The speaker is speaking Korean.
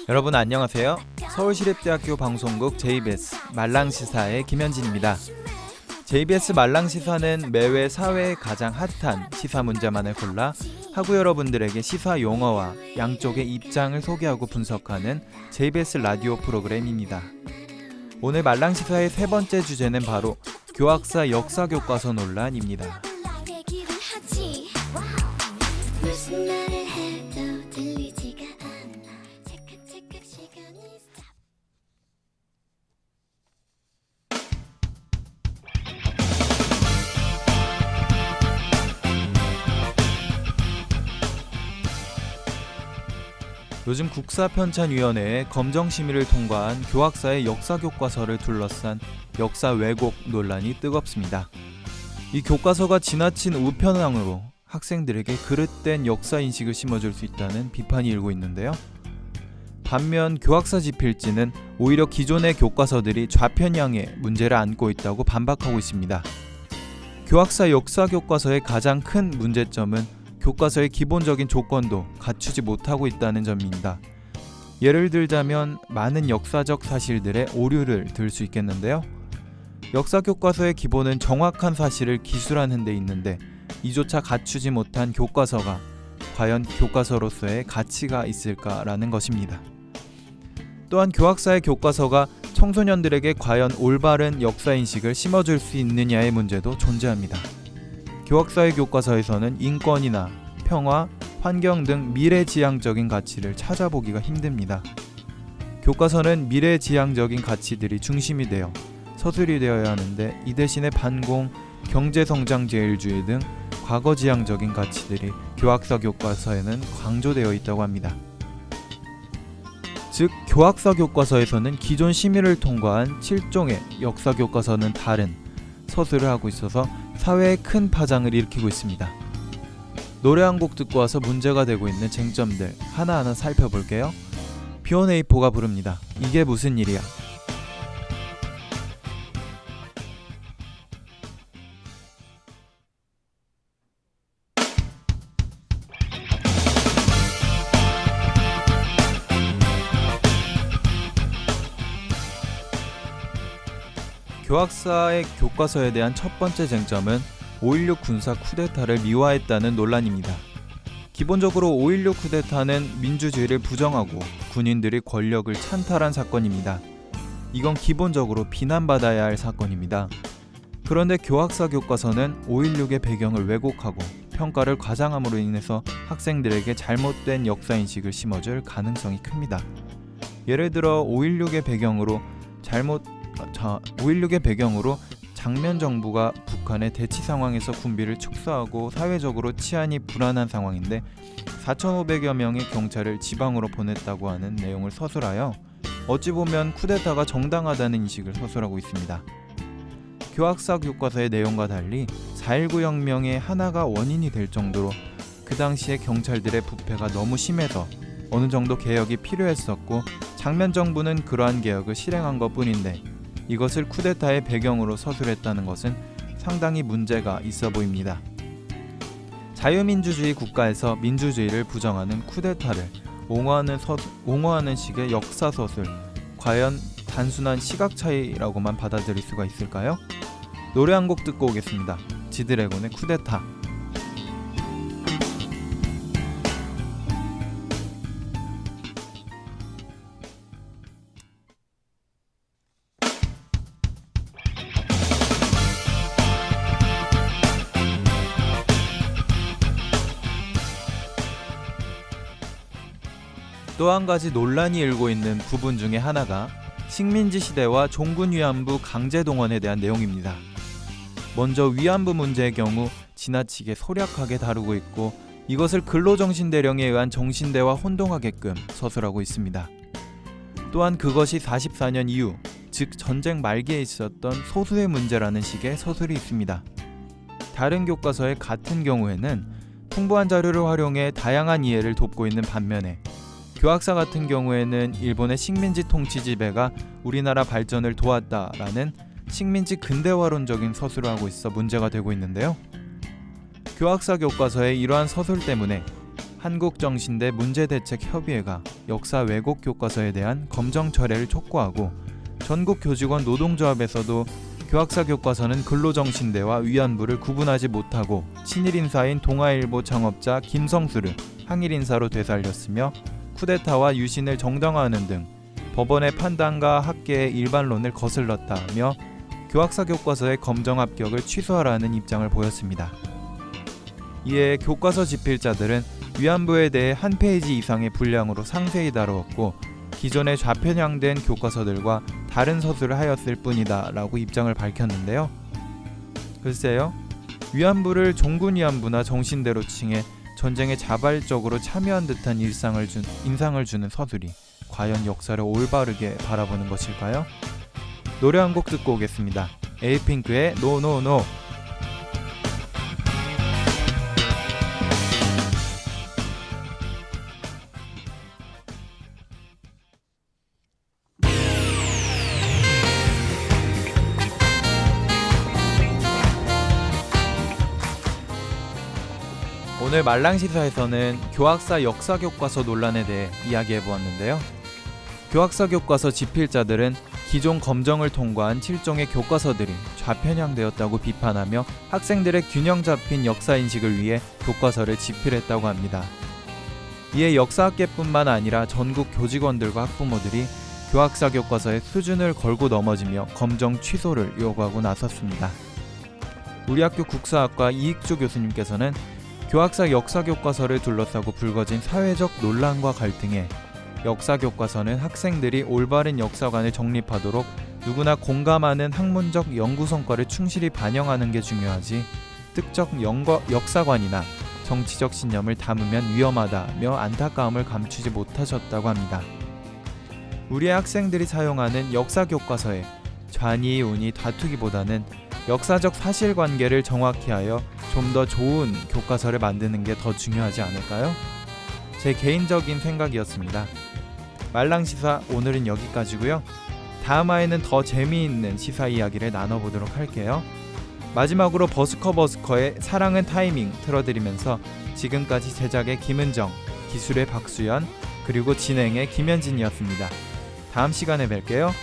여러분 안녕하세요. 서울시립대학교 방송국 JBS 말랑시사의 김현진입니다. JBS 말랑시사는 매회 사회의 가장 핫한 시사 문제만을 골라 학우 여러분들에게 시사 용어와 양쪽의 입장을 소개하고 분석하는 JBS 라디오 프로그램입니다. 오늘 말랑시사의 세 번째 주제는 바로 교학사 역사교과서 논란입니다. 요즘 국사편찬위원회의 검정심의를 통과한 교학사의 역사교과서를 둘러싼 역사 왜곡 논란이 뜨겁습니다. 이 교과서가 지나친 우편향으로 학생들에게 그릇된 역사인식을 심어줄 수 있다는 비판이 일고 있는데요. 반면 교학사 지필지는 오히려 기존의 교과서들이 좌편향의 문제를 안고 있다고 반박하고 있습니다. 교학사 역사교과서의 가장 큰 문제점은 교과서의 기본적인 조건도 갖추지 못하고 있다는 점입니다. 예를 들자면 많은 역사적 사실들의 오류를 들 수 있겠는데요. 역사교과서의 기본은 정확한 사실을 기술하는 데 있는데 이조차 갖추지 못한 교과서가 과연 교과서로서의 가치가 있을까라는 것입니다. 또한 교학사의 교과서가 청소년들에게 과연 올바른 역사인식을 심어줄 수 있느냐의 문제도 존재합니다. 교학사의 교과서에서는 인권이나 평화, 환경 등 미래지향적인 가치를 찾아보기가 힘듭니다. 교과서는 미래지향적인 가치들이 중심이 되어 서술이 되어야 하는데 이 대신에 반공, 경제성장제일주의 등 과거지향적인 가치들이 교학사 교과서에는 강조되어 있다고 합니다. 즉, 교학사 교과서에서는 기존 심의를 통과한 7종의 역사 교과서는 다른 서술을 하고 있어서 사회에 큰 파장을 일으키고 있습니다. 노래 한 곡 듣고 와서 문제가 되고 있는 쟁점들 하나하나 살펴볼게요. B1A4가 부릅니다. 이게 무슨 일이야? 교학사의 교과서에 대한 첫 번째 쟁점은 5.16 군사 쿠데타를 미화했다는 논란입니다. 기본적으로 5.16 쿠데타는 민주주의를 부정하고 군인들이 권력을 찬탈한 사건입니다. 이건 기본적으로 비난받아야 할 사건입니다. 그런데 교학사 교과서는 5.16의 배경을 왜곡하고 평가를 과장함으로 인해서 학생들에게 잘못된 역사인식을 심어줄 가능성이 큽니다. 예를 들어 5.16의 배경으로 장면 정부가 북한의 대치 상황에서 군비를 축소하고 사회적으로 치안이 불안한 상황인데 4,500여 명의 경찰을 지방으로 보냈다고 하는 내용을 서술하여 어찌 보면 쿠데타가 정당하다는 인식을 서술하고 있습니다. 교학사 교과서의 내용과 달리 4.19 혁명의 하나가 원인이 될 정도로 그 당시에 경찰들의 부패가 너무 심해서 어느 정도 개혁이 필요했었고 장면 정부는 그러한 개혁을 실행한 것뿐인데 이것을 쿠데타의 배경으로 서술했다는 것은 상당히 문제가 있어 보입니다. 자유민주주의 국가에서 민주주의를 부정하는 쿠데타를 옹호하는 식의 역사서술, 과연 단순한 시각 차이라고만 받아들일 수가 있을까요? 노래 한 곡 듣고 오겠습니다. 지드래곤의 쿠데타. 또 한 가지 논란이 일고 있는 부분 중에 하나가 식민지 시대와 종군 위안부 강제 동원에 대한 내용입니다. 먼저 위안부 문제의 경우 지나치게 소략하게 다루고 있고 이것을 근로정신대령에 의한 정신대와 혼동하게끔 서술하고 있습니다. 또한 그것이 44년 이후, 즉 전쟁 말기에 있었던 소수의 문제라는 식의 서술이 있습니다. 다른 교과서의 같은 경우에는 풍부한 자료를 활용해 다양한 이해를 돕고 있는 반면에 교학사 같은 경우에는 일본의 식민지 통치 지배가 우리나라 발전을 도왔다라는 식민지 근대화론적인 서술을 하고 있어 문제가 되고 있는데요. 교학사 교과서의 이러한 서술 때문에 한국정신대 문제대책협의회가 역사 왜곡 교과서에 대한 검정 철회를 촉구하고, 전국 교직원 노동조합에서도 교학사 교과서는 근로정신대와 위안부를 구분하지 못하고 친일 인사인 동아일보 창업자 김성수를 항일 인사로 되살렸으며, 쿠데타와 유신을 정당화하는 등 법원의 판단과 학계의 일반론을 거슬렀다며 교학사 교과서의 검정 합격을 취소하라는 입장을 보였습니다. 이에 교과서 집필자들은 위안부에 대해 한 페이지 이상의 분량으로 상세히 다루었고, 기존의 좌편향된 교과서들과 다른 서술을 하였을 뿐이다 라고 입장을 밝혔는데요. 글쎄요, 위안부를 종군 위안부나 정신대로 칭해 전쟁에 자발적으로 참여한 듯한 인상을 주는 서술이 과연 역사를 올바르게 바라보는 것일까요? 노래 한 곡 듣고 오겠습니다. 에이핑크의 노노노. 오늘 말랑시사에서는 교학사 역사교과서 논란에 대해 이야기해보았는데요. 교학사 교과서 집필자들은 기존 검정을 통과한 7종의 교과서들이 좌편향되었다고 비판하며 학생들의 균형 잡힌 역사인식을 위해 교과서를 집필했다고 합니다. 이에 역사학계뿐만 아니라 전국 교직원들과 학부모들이 교학사 교과서의 수준을 걸고 넘어지며 검정 취소를 요구하고 나섰습니다. 우리 학교 국사학과 이익주 교수님께서는 교학사 역사교과서를 둘러싸고 불거진 사회적 논란과 갈등에 역사교과서는 학생들이 올바른 역사관을 정립하도록 누구나 공감하는 학문적 연구 성과를 충실히 반영하는 게 중요하지, 특정 역사관이나 정치적 신념을 담으면 위험하다며 안타까움을 감추지 못하셨다고 합니다. 우리의 학생들이 사용하는 역사교과서에 좌니 우니 다투기보다는 역사적 사실관계를 정확히 하여 좀 더 좋은 교과서를 만드는 게 더 중요하지 않을까요? 제 개인적인 생각이었습니다. 말랑시사 오늘은 여기까지고요. 다음 화에는 더 재미있는 시사 이야기를 나눠보도록 할게요. 마지막으로 버스커의 사랑은 타이밍 틀어드리면서 지금까지 제작의 김은정, 기술의 박수연, 그리고 진행의 김현진이었습니다. 다음 시간에 뵐게요.